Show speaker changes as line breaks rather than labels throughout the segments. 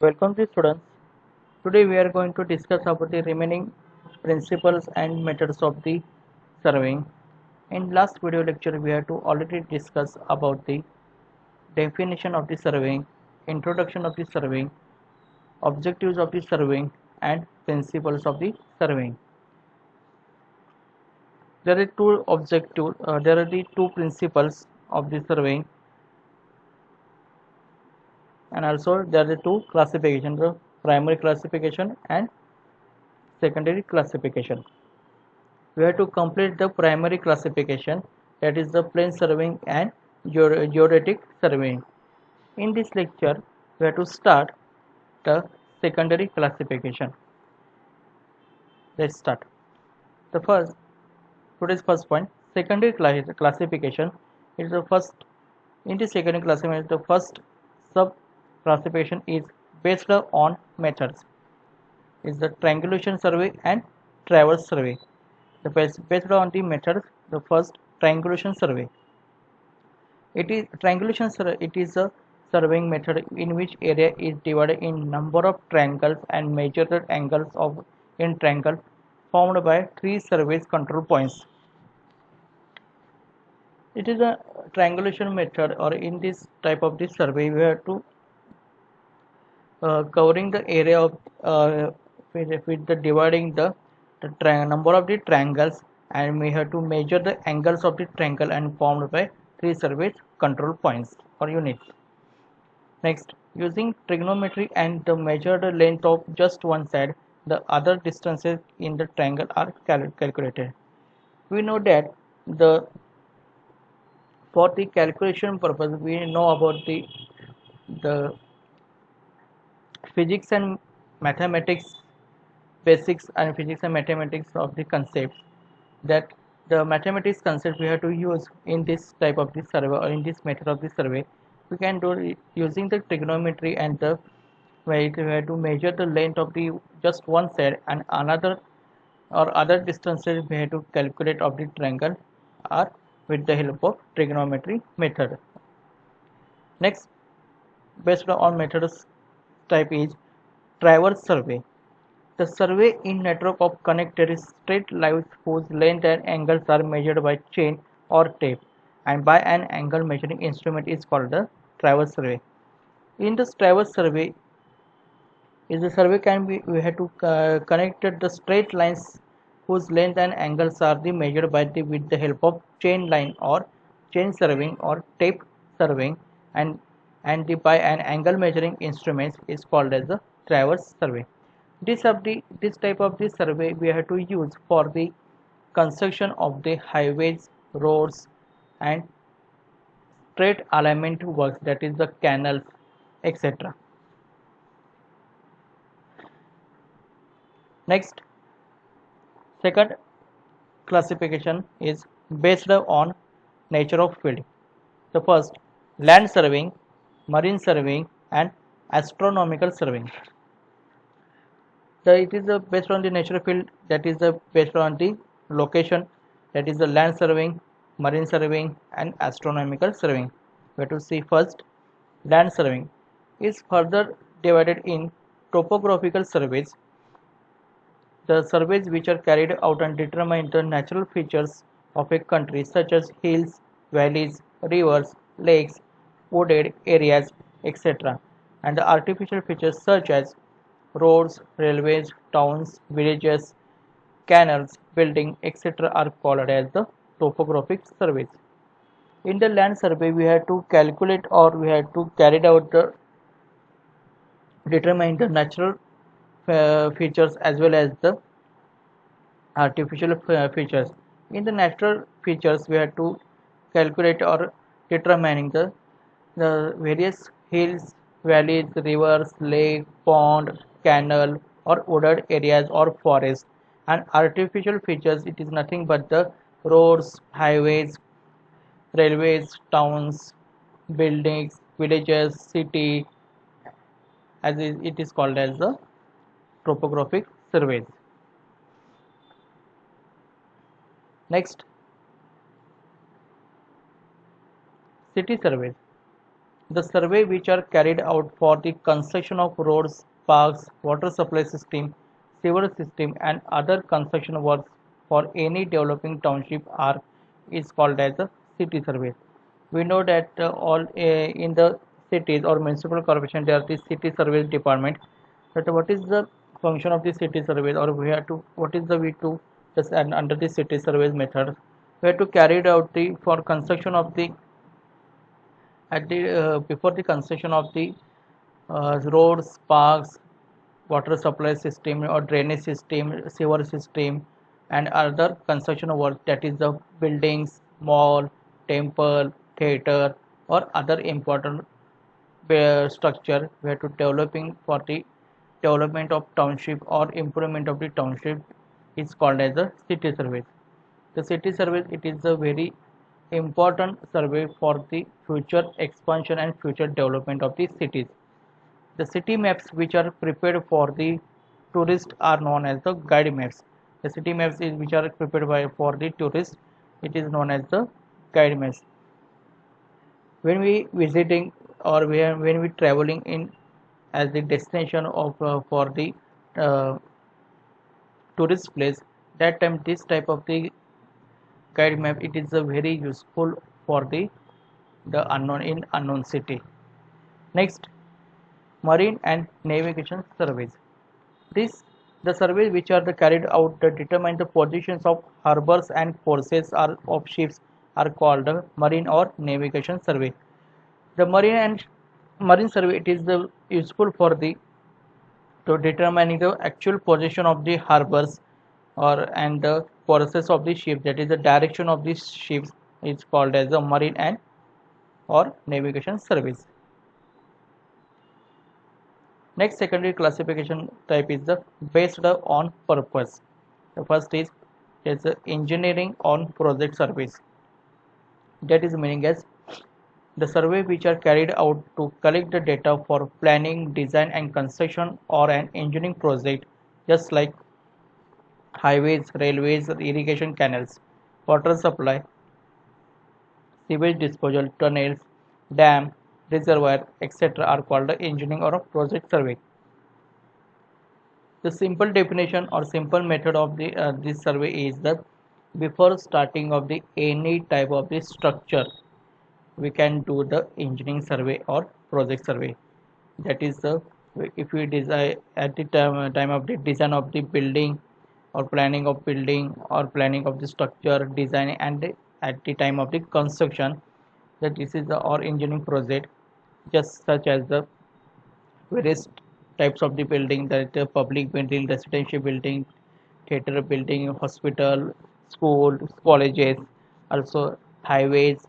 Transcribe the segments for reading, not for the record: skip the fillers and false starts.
Welcome to students. Today we are going to discuss about the remaining principles and methods of the surveying. In last video lecture we have to already discuss about the definition of the surveying, introduction of the surveying, objectives of the surveying and principles of the surveying. There are there are the two principles of the surveying, and also there are the two classifications, the primary classification and secondary classification. We have to complete the primary classification, that is the plain surveying and geodetic surveying. In this lecture we have to start the secondary classification. Let's start. The first Today's first point, secondary classification is the first. In the secondary classification, the first sub classification is based on methods, is the triangulation survey and traverse survey. The based on the methods, the first triangulation survey. It is a surveying method in which area is divided in number of triangles and measured angles of in triangle formed by three surveys control points. It is a triangulation method, or in this type of this survey we have to covering the area of with the dividing the number of the triangles, and we have to measure the angles of the triangle and formed by three surveys control points or units. Next, using trigonometry and the measured length of just one side, the other distances in the triangle are calculated. We know that the for the calculation purpose we know about the physics and mathematics basics and physics and mathematics of the concepts, that the mathematics concept we have to use in this type of this survey or in this method of this survey. We can do it using the trigonometry and the where we have to measure the length of the just one side, and another or other distances we have to calculate of the triangle are with the help of trigonometry method. Next, based on methods type is traverse survey. The survey in network of connected straight lines whose length and angles are measured by chain or tape and by an angle measuring instrument is called the traverse survey. In this traverse survey is the survey can be we have to connect the straight lines whose length and angles are measured by with the help of chain line or chain surveying or tape surveying, and by an angle measuring instruments is called as the traverse survey. This type of this survey we have to use for the construction of the highways, roads and straight alignment works, that is the canals, etc. Next, second classification is based on nature of field. The first, land surveying, marine surveying and astronomical surveying. It is based on the natural field, that is based on the location, that is the land surveying, marine surveying and astronomical surveying. We have to see first land surveying is further divided in topographical surveys, the surveys which are carried out and determine the natural features of a country such as hills, valleys, rivers, lakes, wooded areas, etc., and the artificial features such as roads, railways, towns, villages, canals, buildings, etc. are called as the topographic surveys. In the land survey, we have to calculate or we have to carry out the determine the natural features as well as the artificial features. In the natural features, we have to calculate or determining the various hills, valleys, rivers, lake, pond, canal or wooded areas or forest. And artificial features, it is nothing but the roads, highways, railways, towns, buildings, villages, city, as it is called as the topographic surveys. Next, city surveys. The survey which are carried out for the construction of roads, parks, water supply system, sewer system and other construction works for any developing township are is called as a city survey. We know that all in the cities or municipal corporation there are the city survey department. But what is the function of the city survey, or we have to what is the we to just and under the city survey method we have to carry it out the for construction of the at the before the construction of the roads, parks, water supply system or drainage system, sewer system, and other construction work, that is the buildings, mall, temple, theater, or other important structure we are to developing for the development of township or improvement of the township is called as a city survey. The city survey it is a very important survey for the future expansion and future development of the cities. The city maps which are prepared for the tourist are known as the guide maps. The city maps is which are prepared by for the tourist, it is known as the guide maps. When we visiting or when we traveling in as the destination of for the uh, tourist place, that time this type of the guide map it is a very useful for the unknown in unknown city. Next, marine and navigation surveys. This the surveys which are the carried out to determine the positions of harbors and courses are of ships are called the marine or navigation survey. The marine survey it is the useful for the to determining the actual position of the harbors or and the courses of the ship, that is the direction of the ships is called as the marine and or navigation surveys. Next secondary classification type is the based on purpose. The first is the engineering on project surveys. That is meaning as the survey which are carried out to collect the data for planning, design and construction or an engineering project, just like highways, railways, irrigation canals, water supply, sewage disposal, tunnels, dam, reservoir, etc. are called the engineering or a project survey. The simple definition or simple method of the this survey is that before starting of the any type of the structure, we can do the engineering survey or project survey. That is the if we design at the time of the design of the building or planning of building or planning of the structure design and at the time of the construction, that this is the or engineering project, just such as the various types of the building, that the public building, residential building, theater building, hospital, school, colleges, also highways,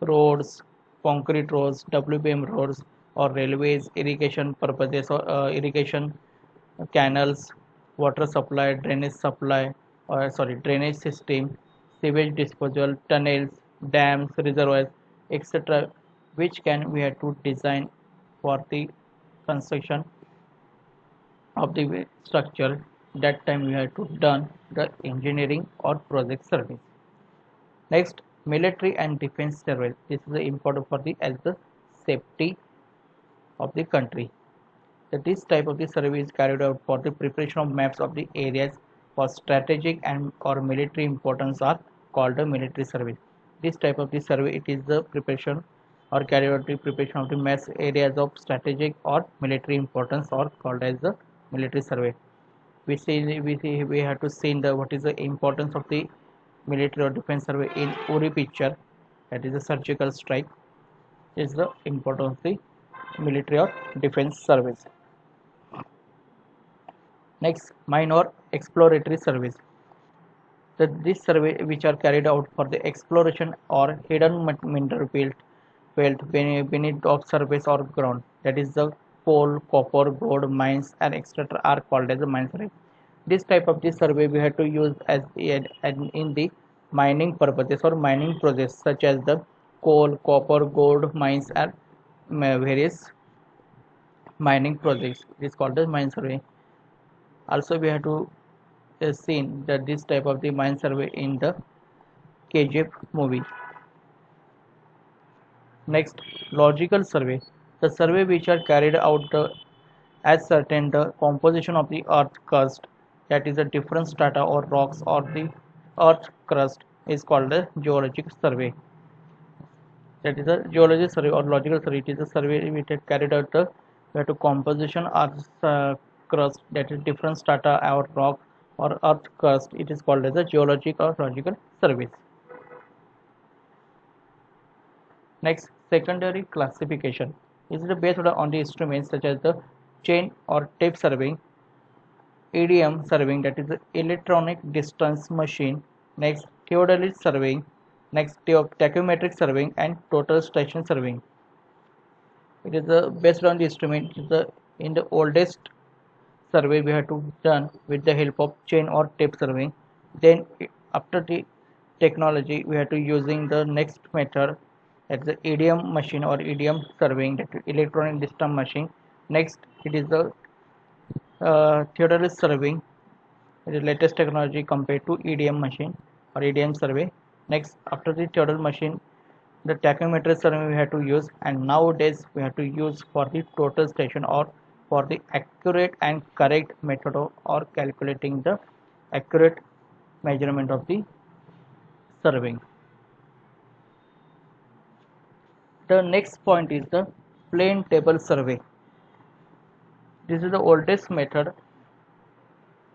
roads, concrete roads, WBM roads, or railways, irrigation purposes or irrigation canals, water supply, drainage supply, or sorry, drainage system, sewage disposal, tunnels, dams, reservoirs, etc., which can we have to design for the construction of the structure. That time we have to done the engineering or project service. Next, military and defense survey. This is important for the as the safety of the country. That this type of the survey is carried out for the preparation of maps of the areas for strategic and or military importance are called the military survey. This type of the survey it is the preparation or carry out the preparation of the maps areas of strategic or military importance are called as the military survey. We have to see in the what is the importance of the military or defense survey in Uri picture, that is a surgical strike is the importance of the military or defense surveys. Next, mine or exploratory surveys. This survey which are carried out for the exploration or hidden mineral wealth beneath of surface or ground. That is the coal, copper, gold mines and etc. are called as a mine survey. This type of this survey we have to use as in the mining purposes or mining projects such as the coal, copper, gold mines and various mining projects. It is called as mine survey. Also, we have to seen that this type of the mine survey in the KGF movie. Next, logical survey. The survey which are carried out as certain the composition of the earth crust, that is the different strata or rocks or the earth crust, is called a geological survey. That is a geological survey or logical survey. It is a survey which is carried out the where to composition earth crust, that is different strata or rock or earth crust. It is called as a geologic or logical surveys. Next, secondary classification is based on the instruments such as the chain or tape surveying, EDM surveying, that is the electronic distance machine. Next, theodolite surveying. Next, tachymetric surveying and total station surveying. It is based on the instrument. It is in the oldest survey we have to done with the help of chain or tape surveying. Then after the technology we have to using the next method, that's the EDM machine or EDM surveying, that is electronic distance machine. Next it is the theodolite surveying. It is latest technology compared to EDM machine or EDM survey. Next after the theodolite machine, the tachymetric survey we have to use, and nowadays we have to use for the total station or for the accurate and correct method or calculating the accurate measurement of the surveying. The next point is the plane table survey. This is the oldest method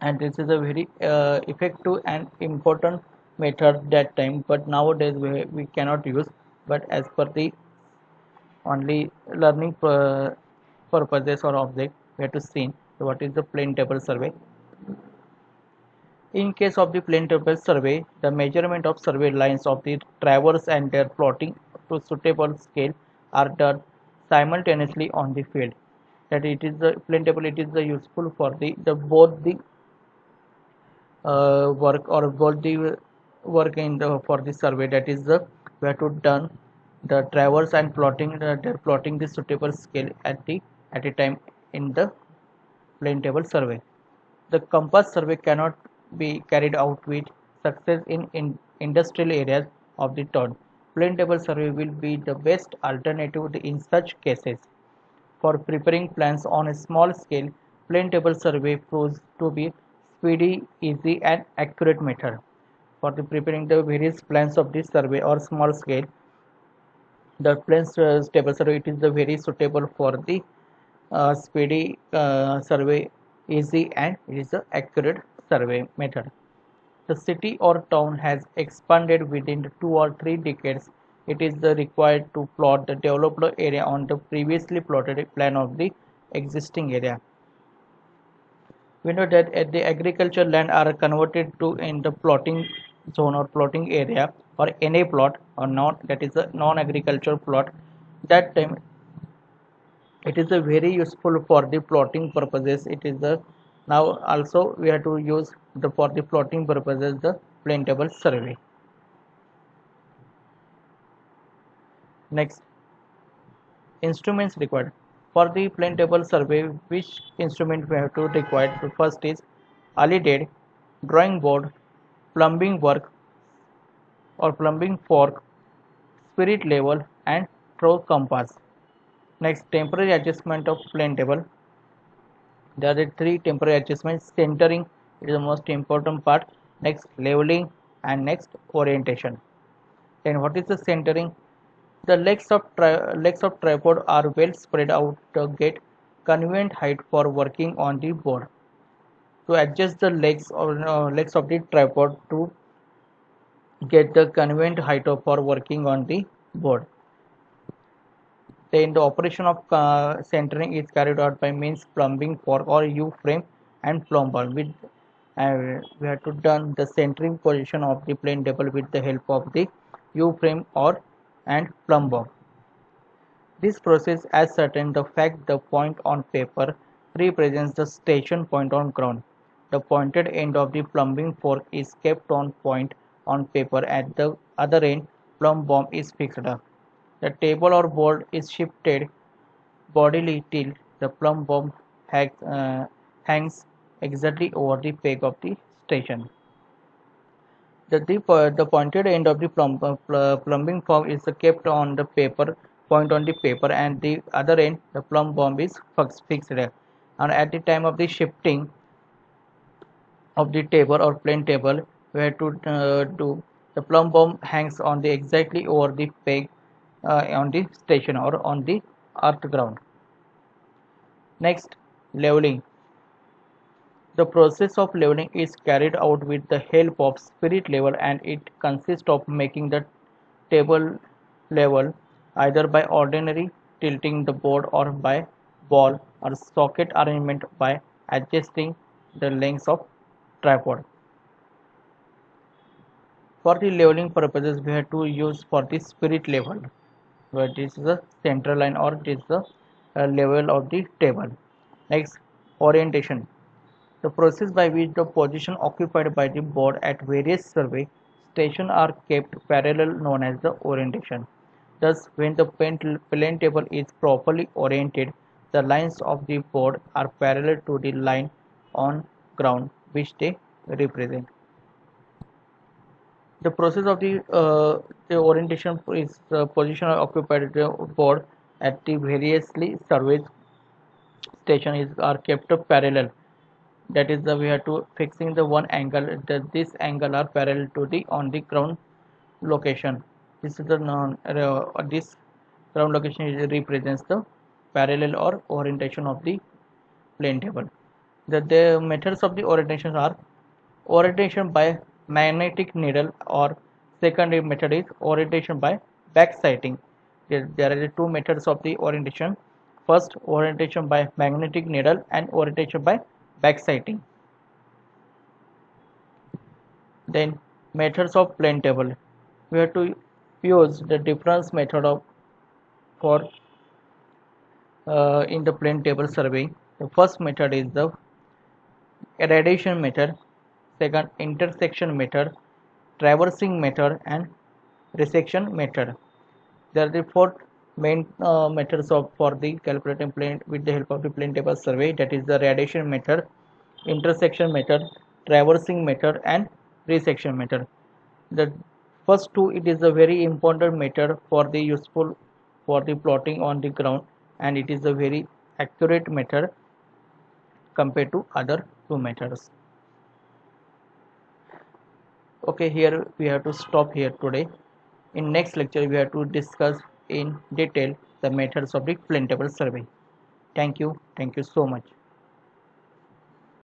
and this is a very effective and important method that time, but nowadays we cannot use, but as per the only learning purposes or object we have to see what is the plane table survey. In case of the plane table survey, the measurement of survey lines of the traverse and their plotting to suitable scale are done simultaneously on the field. That it is the plane table, it is the useful for the both the work or both the work in the for the survey, that is the we have to done the traverse and plotting plotting the suitable scale at a time in the plane table survey. The compass survey cannot be carried out with success in industrial areas of the town. Plane table survey will be the best alternative in such cases. For preparing plans on a small scale, plane table survey proves to be speedy, easy and accurate method. For the preparing the various plans of this survey or small scale, the plane table survey it is the very suitable for the speedy survey, easy and it is the accurate survey method. The city or town has expanded within 2 or 3 decades. It is the required to plot the developed area on the previously plotted plan of the existing area. We know that at the agricultural land are converted to in the plotting zone or plotting area or NA plot or not, that is a non-agricultural plot. That time it is a very useful for the plotting purposes. It is the now also we have to use the for the plotting purposes the plane table survey. Next, instruments required for the plane table survey. Which instrument we have to require? The first is alidade, drawing board, plumbing work or plumbing fork, spirit level and throw compass. Next, temporary adjustment of plane table. There are 3 temporary adjustments. Centering is the most important part. Next, leveling and next orientation. Then what is the centering? The legs of tripod are well spread out to get convenient height for working on the board. To adjust the legs of the tripod to get the convenient height for working on the board. Then the operation of centering is carried out by means plumbing fork or U-frame and plumb bob. With we have to done the centering position of the plane table with the help of the U-frame or and plumb bob. This process ascertains the fact the point on paper represents the station point on ground. The pointed end of the plumbing fork is kept on point on paper. At the other end, plumb bob is fixed. The table or board is shifted bodily till the plumb bob hangs exactly over the peg of the station. The pointed end of the plumbing fork is kept on the paper point on the paper, and the other end the plumb bob is fixed there. And at the time of the shifting of the table or plane table, we have to do the plumb bob hangs on the exactly over the peg on the station or on the earth ground. Next, leveling. The process of leveling is carried out with the help of spirit level, and it consists of making the table level either by ordinary tilting the board or by ball or socket arrangement by adjusting the lengths of tripod. For the leveling purposes, we have to use for the spirit level, where this is the center line or this is the level of the table. Next, orientation. The process by which the position occupied by the board at various survey stations are kept parallel known as the orientation. Thus, when the plane table is properly oriented, the lines of the board are parallel to the line on ground which they represent. The process of the orientation is the position occupied the board at the variously surveyed station are kept parallel. That is, we have to fixing the one angle that this angle are parallel to the on the ground location. This is the this ground location represents the parallel or orientation of the plane table. The methods of the orientation are orientation by magnetic needle, or secondary method is orientation by backsighting. There are two methods of the orientation. First, orientation by magnetic needle and orientation by backsighting. Then, methods of plane table. We have to use the difference method of for in the plane table survey. The first method is the radiation method, second intersection method, traversing method, and resection method. There are the four main methods of for the calculating plane with the help of the plane table survey. That is the radiation method, intersection method, traversing method, and resection method. The first two, it is a very important method for the useful for the plotting on the ground, and it is a very accurate method compared to other two methods. Okay, here we have to stop here today. In next lecture we have to discuss in detail the methods of the plane table survey. Thank you so much.